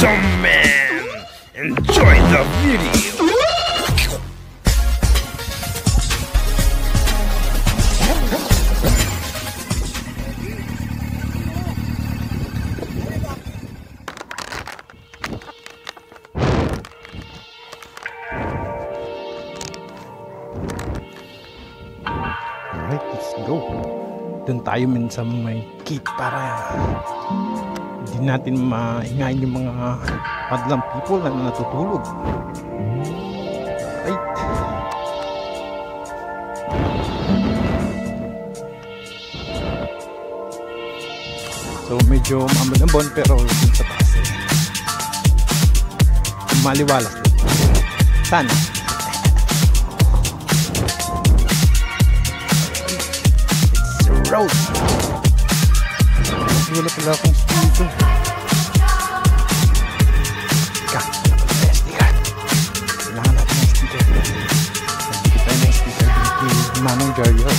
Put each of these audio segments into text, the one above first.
gentlemen, enjoy the video. Alright, let's go. Doon tayo sa may gate para hindi natin maingayin yung mga madlang people na natutulog. Right. So medyo mamalambon pero dun sa taas maliwalas din. Sana. Road. Wala pala akong speaker. Sticker. Kailangan natin ng speaker. Nagdikit tayo ng speaker kay Manong Jaryo.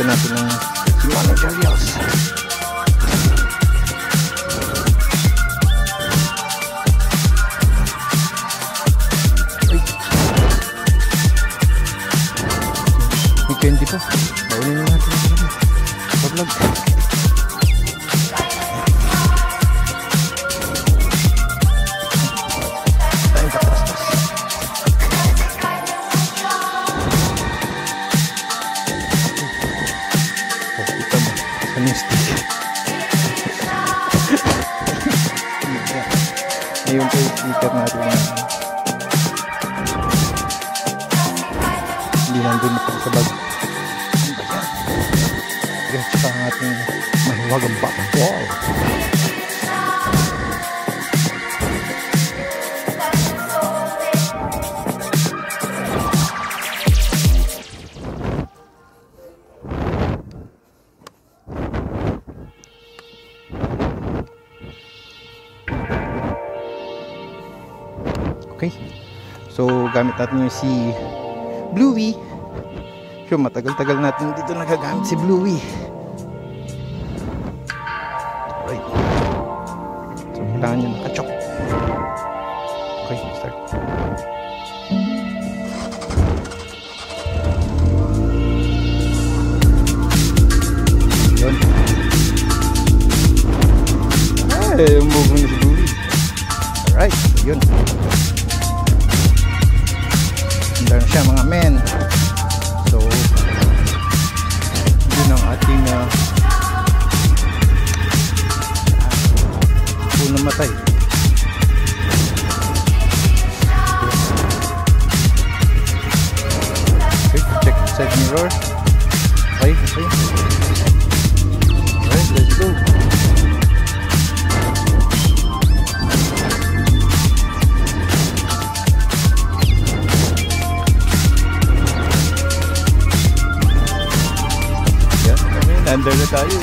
Natin ng Manong Jaryo's. May candy pa. Baunin na natin sa vlog. Ayun po yung speaker natin. Hindi nandun ito sa bag. Yan sa ating mahiwagang basketball. Okay, so gamit natin yung si Bluey. So matagal-tagal natin dito nagagamit si Bluey. Right. So kailangan nyo nakachok. Okay, start. Yun. Ay, umubo na si Bluey. Alright, so yun. Meron siya mga men. So yun ang ating unang matay. Okay, check the side mirror. Okay. Alright, let's go. Under na tayo.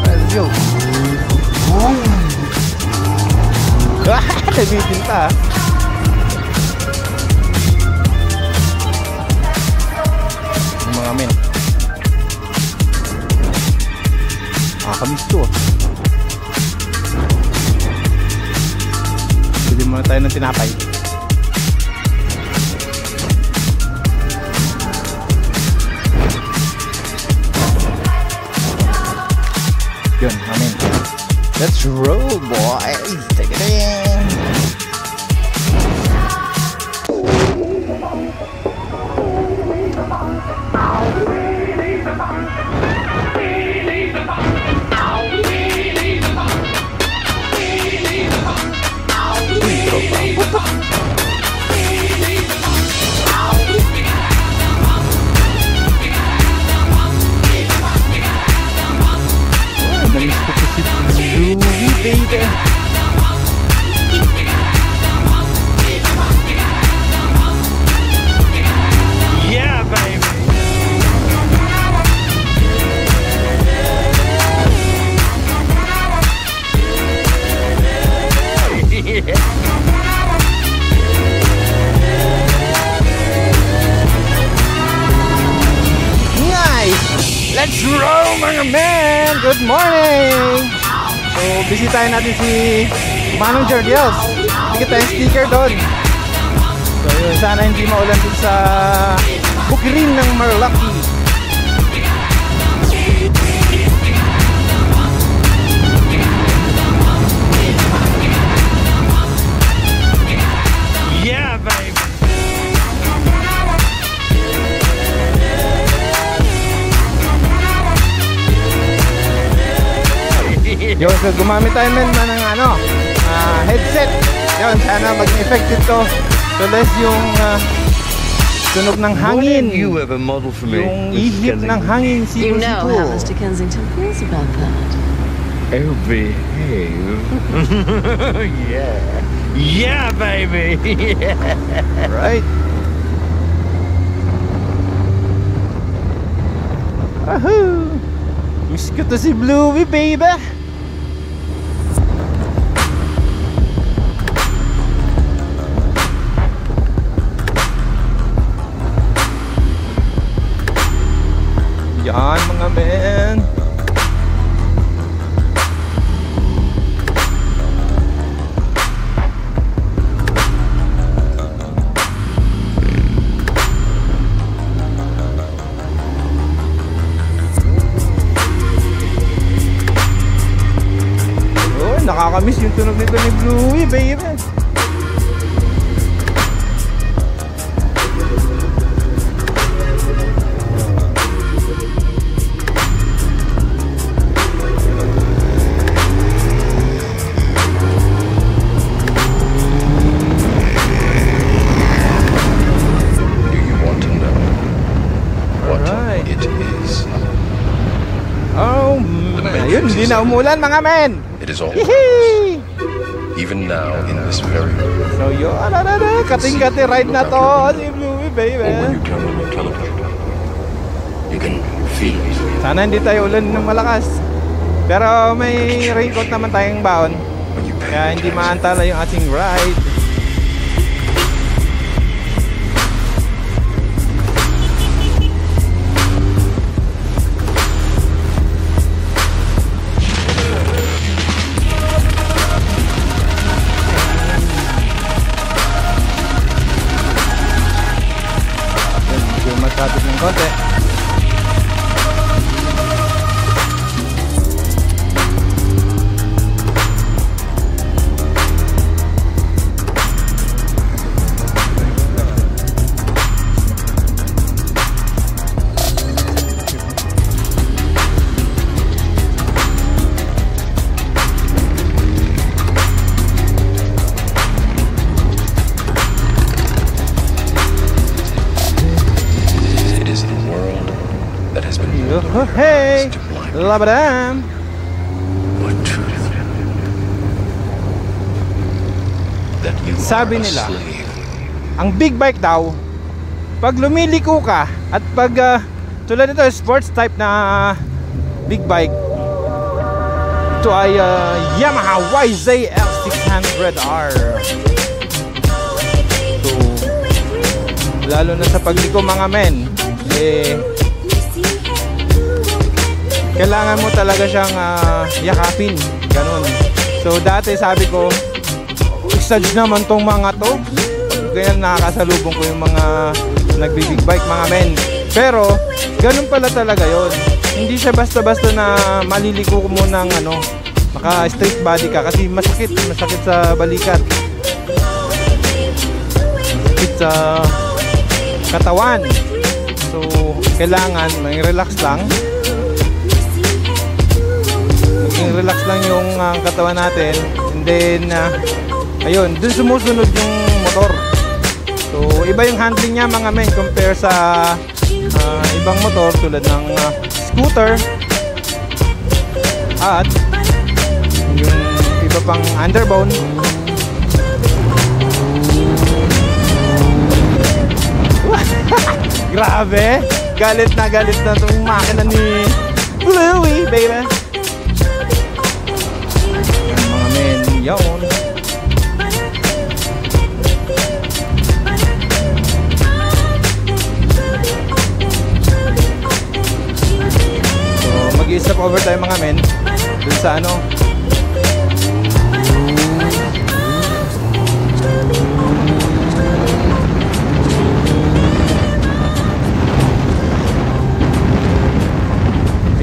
Let's go. Nabitin pa. Yung mga men. Nakakamiss to. Bili muna tayo ng tinapay. Yun, amen. Let's roll, boys. Take it in. Baby. Yeah, baby. Nice. Let's roll, mga man. Good morning. So, bisitahin natin si Manong Jordiels. Bigyan tayong sticker doon. So, yun. Sana hindi maulan dun sa Bukirin ng Marlaki. Yeah, baby! Yun, so gumamit tayo men ng headset. Yun, sana maging effective to. So less yung tunog ng hangin. Yung ihip ng hangin. You know how Mr. Kensington feels about that. Oh, behave. Yeah. Yeah, baby. Yeah. Right. Ahoo! Miss ko to si Bluey, baby. Yan, mga men. Oh, nakakamiss yung tunog nito ni Bluey, baby. Ayun, hindi na umulan, mga men. It is all even now in this very so yun, kating-kati ride na to si Bluey, baby. when you turn on your television, you can feel it. Sana hindi tayo ulan ng malakas. Pero may raincoat naman tayong baon. Kaya hindi maantala yung ating ride. Matraffic ng konti. Oh, hey! Labadam! Sabi nila, ang big bike daw, pag lumiliko ka at pag tulad nito sports type na big bike, ito ay Yamaha YZF 600R. So, lalo na sa pagliko, mga men, kailangan mo talaga siyang yakapin. Ganun. So dati sabi ko, exage naman tong mga to. Ganyan nakakasalubong ko yung mga nagbibig bike, mga men. Pero ganun pala talaga yon. Hindi siya basta-basta na maliliko mo ng naka straight body ka, kasi masakit sa balikat, masakit sa katawan. So kailangan may relax lang, maging relax lang yung katawan natin, and then ayun, dun sumusunod yung motor. So iba yung handling niya, mga men, compare sa ibang motor tulad ng scooter at yung iba pang underbone. Grabe, galit na itong makina ni Bluey, baby. Yan, mga men, yun. Mag-i-stop over tayo, mga men, dun sa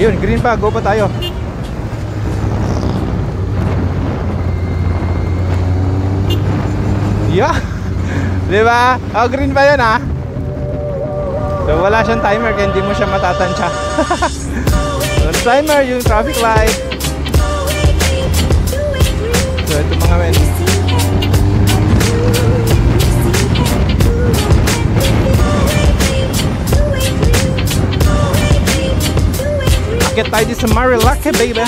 ayun, green pa, go pa tayo. Yeah. Diba? Oh, green pa yun, ha? So wala siyang timer, kaya hindi mo siya matatansya. Timer, yung traffic light. So ito, mga men, akit tayo di sa Marilake, baby.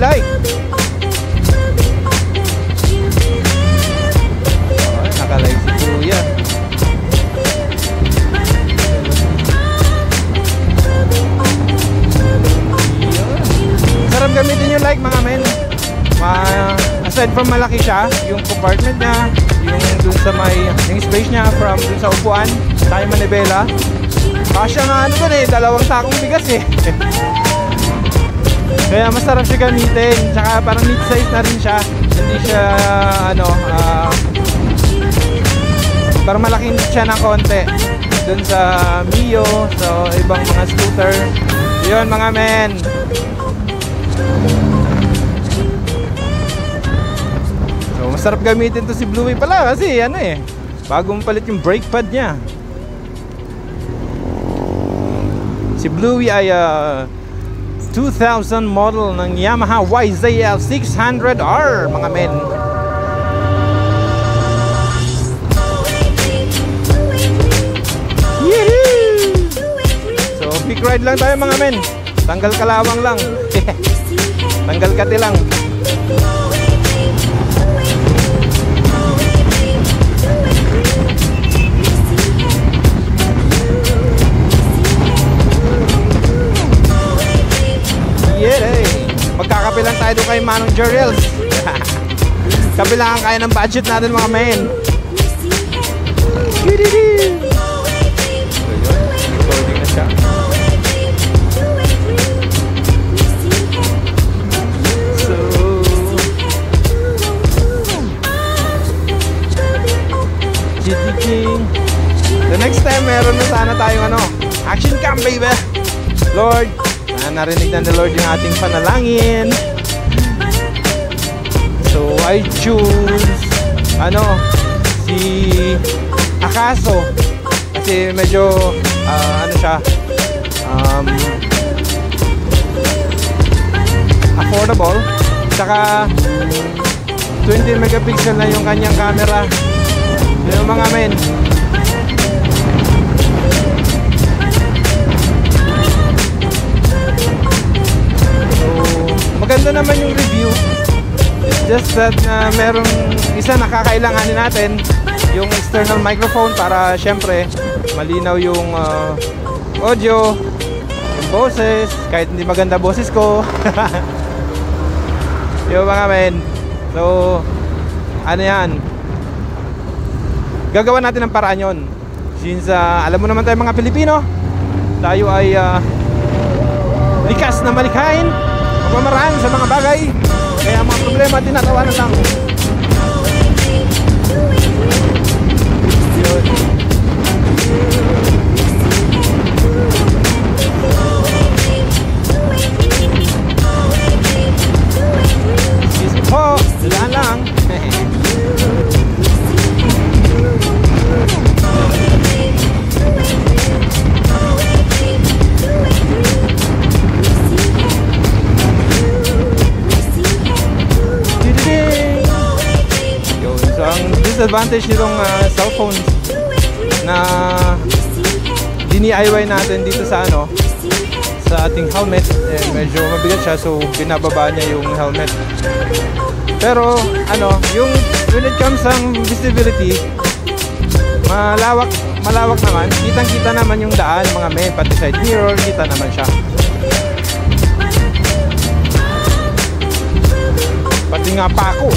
Like naka-like si Kuya. Sarap gamitin yung like, mga men. Aside from malaki siya, yung compartment niya, yung dun sa yung space niya from dun sa upuan, tayo manibela. Kasya nga dun dalawang sakong bigas Kaya masarap siya gamitin. Tsaka parang mid-size na rin siya. Hindi siya parang malaking siya ng konti dun sa Mio, so ibang mga scooter. Yun, mga men. So masarap gamitin to si Bluey pala, kasi bagong palit yung brake pad niya. Si Bluey ay 2000 model ng Yamaha YZF 600R, mga men. Yee! So quick ride lang tayo, mga men. Tanggal kalawang lang. Tanggal kati lang. Magkakapilan tayo doon kay Manong Jeriels. Kapilangan kaya ng budget natin, mga men. Recording na siya. So the next time meron na sana tayong action cam, baby. Lord, narinig na ni Lord yung ating panalangin. So I choose si Akaso, kasi medyo siya affordable, saka 20 megapixel na yung kanyang camera. Yun, mga men. naman yung review. It's just that merong isa na kakailanganin natin, yung external microphone para syempre malinaw yung audio, yung boses, kahit hindi maganda boses ko. Yung mga men. So ano yan, gagawa natin ng paraan yun. Since alam mo naman tayo mga Pilipino, tayo ay likas na malikhain, magmamaraan sa mga bagay. Kaya mga problema tinatawanan lang. Yun. Excuse me po, dalaan lang. So ang disadvantage nitong cellphones na DIY natin dito sa sa ating helmet, medyo mabigat siya, so binababa niya yung helmet. Pero yung when it comes ang visibility, malawak naman, kitang-kita naman yung daan mga men, pati side mirror, kita naman siya. Pati nga pa ako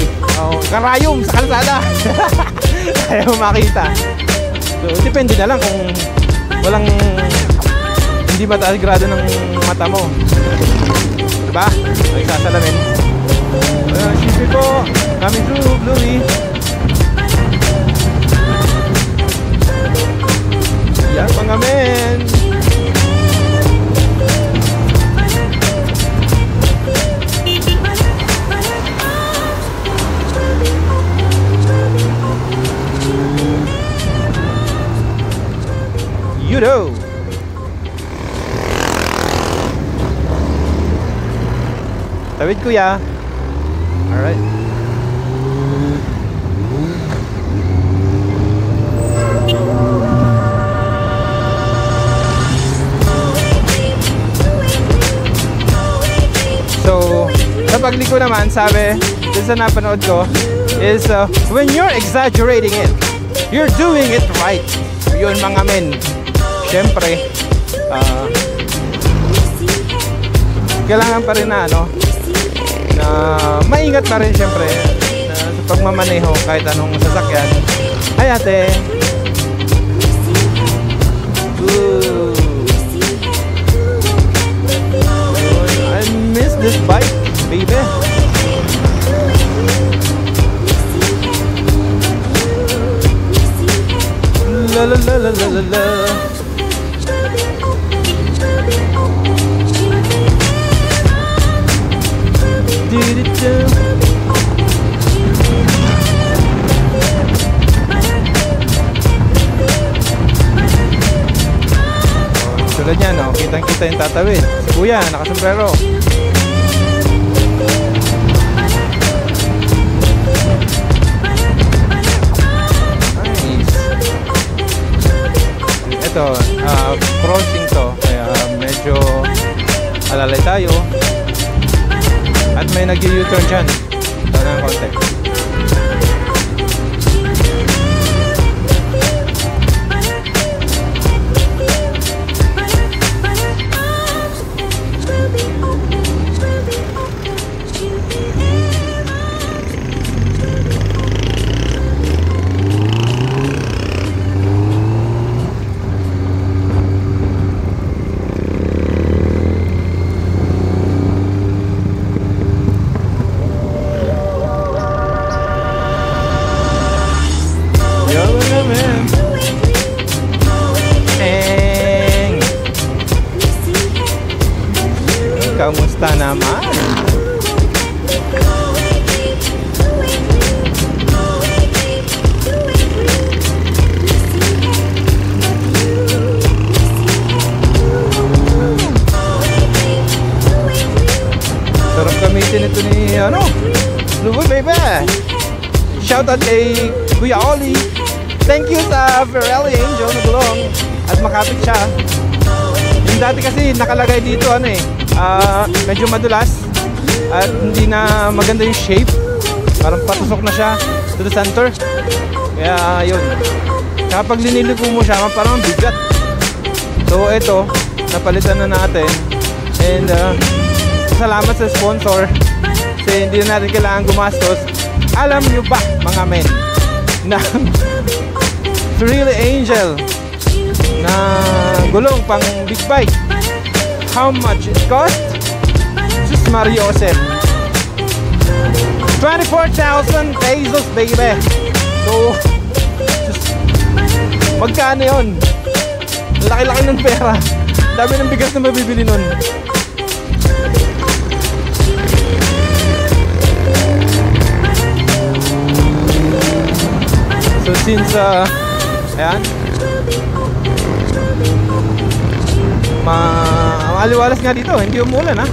karayom sa kalsada. Ayaw makita. So depende na lang kung hindi mataas grado ng mata mo, diba? Ay sasalamin. Shippy po, coming through, Bluey. Yan mga men. You know. Tawid kuya. Alright. So, sa pagliko naman, sabi, dun sa napanood ko, is when you're exaggerating it, you're doing it right. Yun mga men. Siyempre, kailangan pa rin na maingat pa rin siyempre sa pagmamaneho kahit anong sasakyan. Ay ate, I miss this bike, baby. La la la la la la. Tulad niya, kitang-kita yung tatawid. Si kuya, nakasombrero. Nice. Ito, crossing to, kaya medyo alalay tayo. At may nag-U-turn dyan. Ito na ang konti. Kamusta naman? Sarap gamitin ito ni Blue baby. Shoutout kay Kuya Oli. Thank you sa Ferrari Angel na gulong at makapit siya. Yung dati kasi nakalagay dito medyo madulas. at hindi na maganda yung shape. Parang patusok na siya to the center. Kaya yun, kapag liniliko mo siya parang bigat. So ito, napalitan na natin. And salamat sa sponsor kasi hindi na natin kailangan gumastos. Alam nyo ba mga men na Thrill Angel na gulong pang big bike, how much it cost? Just Mario Josep, 24,000 pesos baby. So just, magkano yun? Laki-laki ng pera. Dami ng bigas na mabibili nun. So since ayan, maaliwalas nga dito, hindi umulan ha.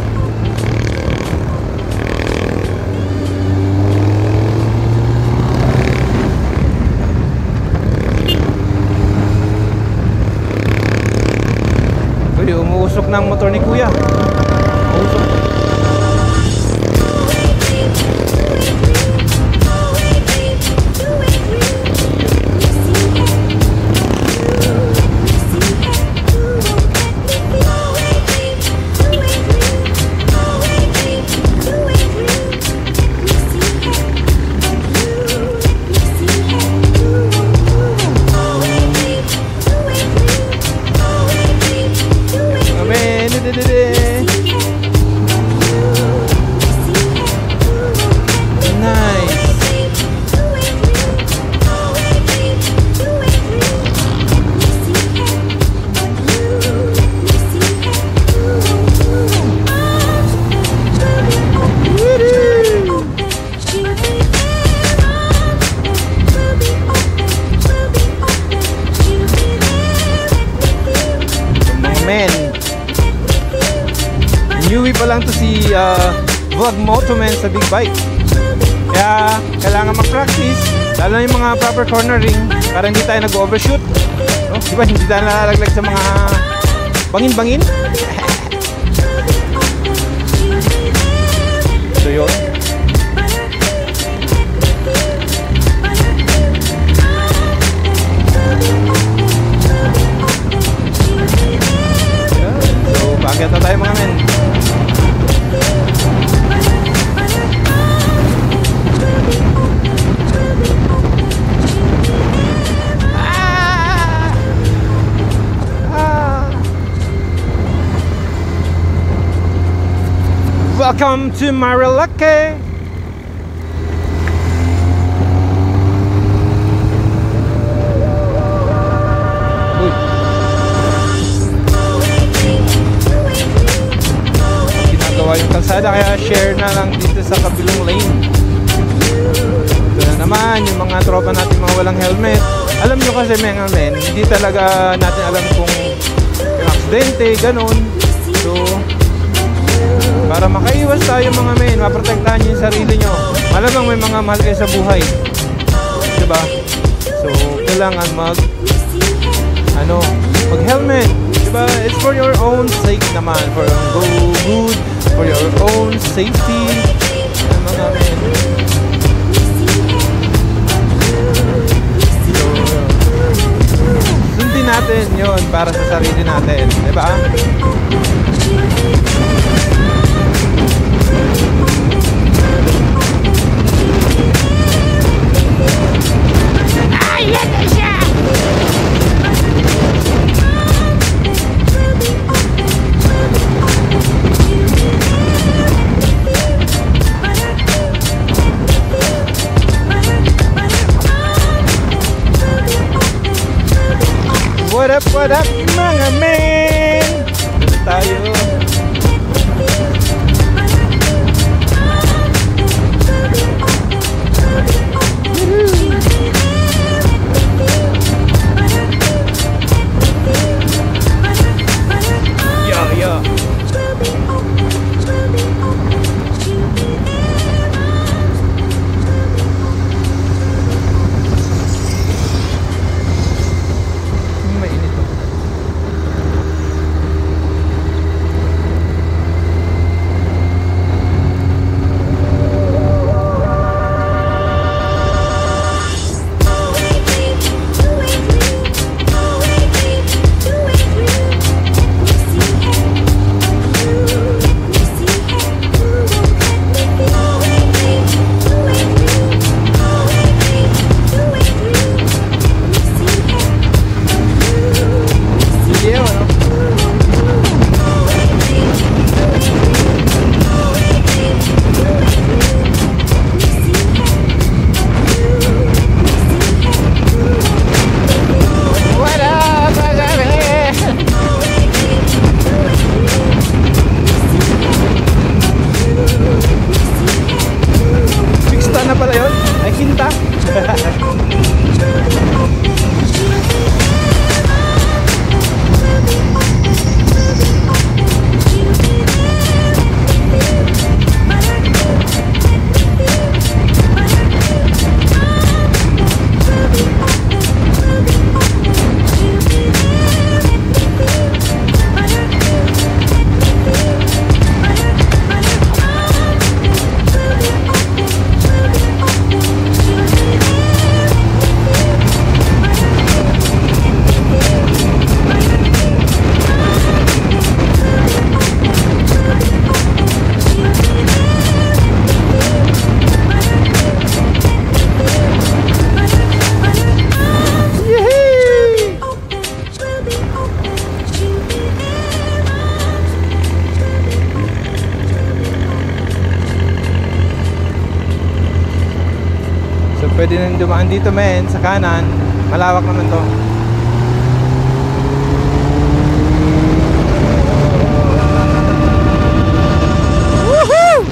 Uy, umuusok ng motor ni kuya. Umuusok. Newbie pa lang to si Vlog Motoman sa big bike. Kaya kailangan mag-practice, lalo na yung mga proper cornering para hindi tayo nag-overshoot, no? Diba hindi tayo nalalaglag sa mga bangin-bangin. So yun. So bakit na tayo mga men? Welcome to Marilake. Ginagawa yung kalsada kaya share na lang dito sa kabilang lane. Ito na naman yung mga tropa natin mga walang helmet. Alam nyo kasi mga men, hindi talaga natin alam kung yung aksidente, ganun. So para makaiwas tayo mga men, maprotektahan nyo yung sarili nyo. Malamang may mga mahal kayo sa buhay, diba? So kailangan mag helmet, diba? It's for your own sake naman, for your good, for your own safety, mga men. So sundin natin yun para sa sarili natin, diba? What up, mga men? Dito tayo. pwede nang dumaan dito men, sa kanan. Malawak naman to. Woohoo!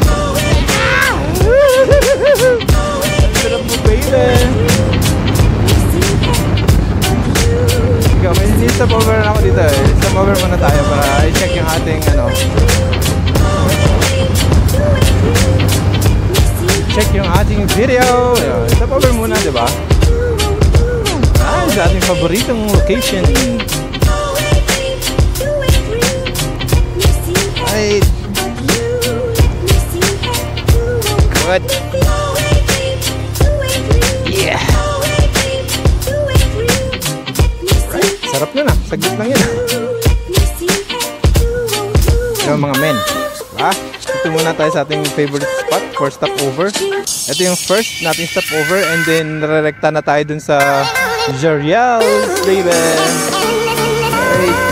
Ang sarap mo baby. Ikaw, may stop over na ako dito eh. Stop over muna tayo para i-check yung ating ano. Check yung ating video. Stop over muna, di ba? Sa ating paboritong location. Right. Good. Yeah. Right. Sarap na. Saglit lang yun. Yung mga men. Diba? Ito muna tayo sa ating favorite spot for stopover. Ito yung first nating stopover and then rerekta na tayo dun sa Jerial's, baby. Right.